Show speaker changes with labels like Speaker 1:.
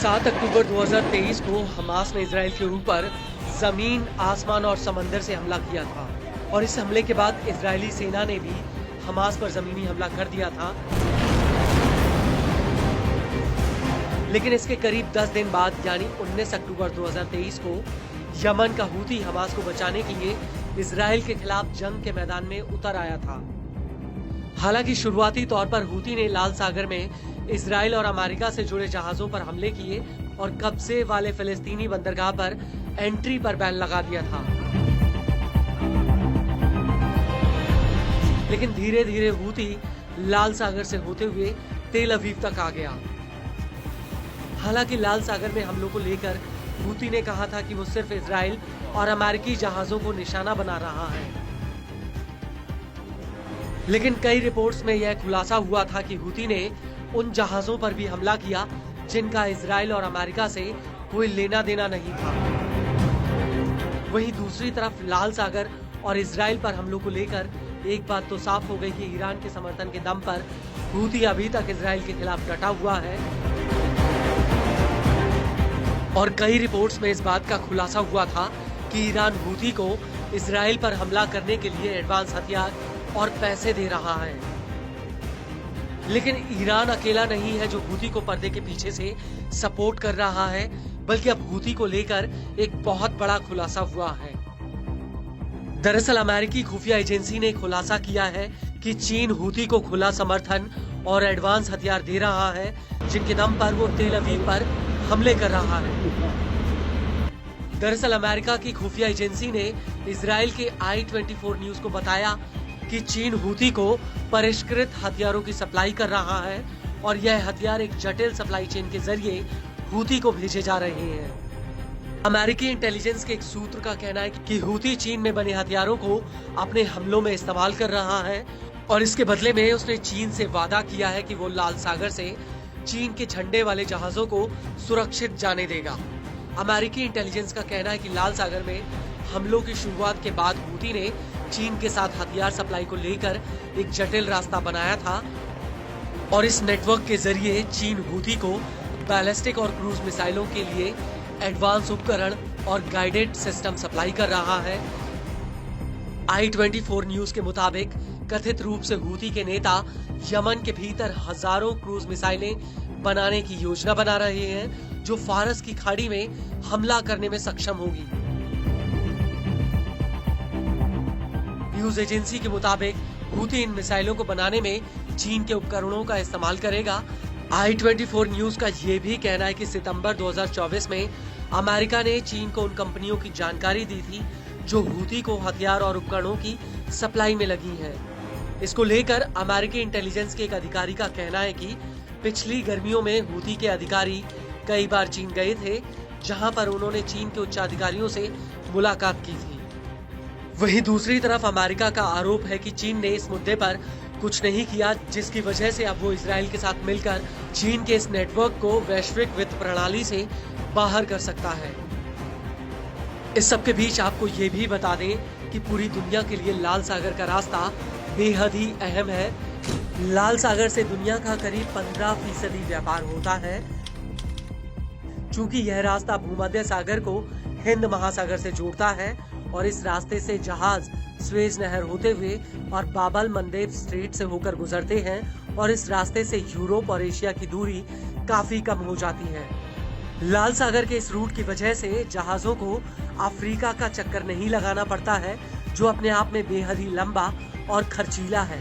Speaker 1: 7 अक्टूबर 2023 को हमास ने इजराइल के ऊपर जमीन, आसमान और समंदर से हमला किया था और इस हमले के बाद इजरायली सेना ने भी हमास पर जमीनी हमला कर दिया था। लेकिन इसके करीब 10 दिन बाद यानी 19 अक्टूबर 2023 को यमन का हूती हमास को बचाने के लिए इजराइल के खिलाफ जंग के मैदान में उतर आया था। हालांकि शुरुआती तौर पर हूती ने लाल सागर में इजराइल और अमेरिका से जुड़े जहाजों पर हमले किए और कब्जे वाले फिलिस्तीनी बंदरगाह पर एंट्री पर बैन लगा दिया था। लेकिन धीरे धीरे हूती लाल सागर से होते हुए तेल अवीव तक आ गया। हालांकि लाल सागर में हमलों को लेकर हूती ने कहा था कि वो सिर्फ इजराइल और अमेरिकी जहाजों को निशाना बना रहा है। लेकिन कई रिपोर्ट्स में यह खुलासा हुआ था कि हूती ने उन जहाजों पर भी हमला किया जिनका इजराइल और अमेरिका से कोई लेना देना नहीं था। वहीं दूसरी तरफ लाल सागर और इजराइल पर हमलों को लेकर एक बात तो साफ हो गई कि ईरान के समर्थन के दम पर हूती अभी तक इजराइल के खिलाफ डटा हुआ है और कई रिपोर्ट्स में इस बात का खुलासा हुआ था कि ईरान हूती को इजराइल पर हमला करने के लिए एडवांस हथियार और पैसे दे रहा है। लेकिन ईरान अकेला नहीं है जो हूती को पर्दे के पीछे से सपोर्ट कर रहा है, बल्कि अब हूती को लेकर एक बहुत बड़ा खुलासा हुआ है। दरअसल अमेरिकी खुफिया एजेंसी ने खुलासा किया है कि चीन हूती को खुला समर्थन और एडवांस हथियार दे रहा है, जिनके दम पर वो तेल अवीव पर हमले कर रहा है। दरअसल अमेरिका की खुफिया एजेंसी ने इजराइल के i24 न्यूज को बताया कि चीन हूती को परिष्कृत हथियारों की सप्लाई कर रहा है और यह हथियार एक जटिल सप्लाई चेन के जरिए हूती को भेजे जा रहे हैं। अमेरिकी इंटेलिजेंस के एक सूत्र का कहना है कि हूती चीन में बने हथियारों को अपने हमलों में इस्तेमाल कर रहा है और इसके बदले में उसने चीन से वादा किया है कि वो लाल सागर से चीन के झंडे वाले जहाजों को सुरक्षित जाने देगा। अमेरिकी इंटेलिजेंस का कहना है कि लाल सागर में हमलों की शुरुआत के बाद हूती ने चीन के साथ हथियार सप्लाई को लेकर एक जटिल रास्ता बनाया था और इस नेटवर्क के जरिए चीन हूती को बैलिस्टिक और क्रूज मिसाइलों के लिए एडवांस उपकरण और गाइडेड सिस्टम सप्लाई कर रहा है। i24 न्यूज के मुताबिक कथित रूप से हूती के नेता यमन के भीतर हजारों क्रूज मिसाइलें बनाने की योजना बना रहे हैं जो फारस की खाड़ी में हमला करने में सक्षम होगी। न्यूज एजेंसी के मुताबिक हूती इन मिसाइलों को बनाने में चीन के उपकरणों का इस्तेमाल करेगा। i24 न्यूज का ये भी कहना है कि सितंबर 2024 में अमेरिका ने चीन को उन कंपनियों की जानकारी दी थी जो हूती को हथियार और उपकरणों की सप्लाई में लगी हैं। इसको लेकर अमेरिकी इंटेलिजेंस के एक अधिकारी का कहना है कि पिछली गर्मियों में हूती के अधिकारी कई बार चीन गए थे, जहां पर उन्होंने चीन के उच्चाधिकारियों से मुलाकात की थी। वहीं दूसरी तरफ अमेरिका का आरोप है कि चीन ने इस मुद्दे पर कुछ नहीं किया, जिसकी वजह से अब वो इजराइल के साथ मिलकर चीन के इस नेटवर्क को वैश्विक वित्त प्रणाली से बाहर कर सकता है। इस सब के बीच आपको ये भी बता दें कि पूरी दुनिया के लिए लाल सागर का रास्ता बेहद ही अहम है। लाल सागर से दुनिया का करीब 15% व्यापार होता है। चूंकि यह रास्ता भूमध्य सागर को हिंद महासागर से जोड़ता है और इस रास्ते से जहाज स्वेज नहर होते हुए और बाबल मंदेब स्ट्रेट से होकर गुजरते हैं और इस रास्ते से यूरोप और एशिया की दूरी काफी कम हो जाती है। लाल सागर के इस रूट की वजह से जहाजों को अफ्रीका का चक्कर नहीं लगाना पड़ता है, जो अपने आप में बेहद ही लंबा और खर्चीला है।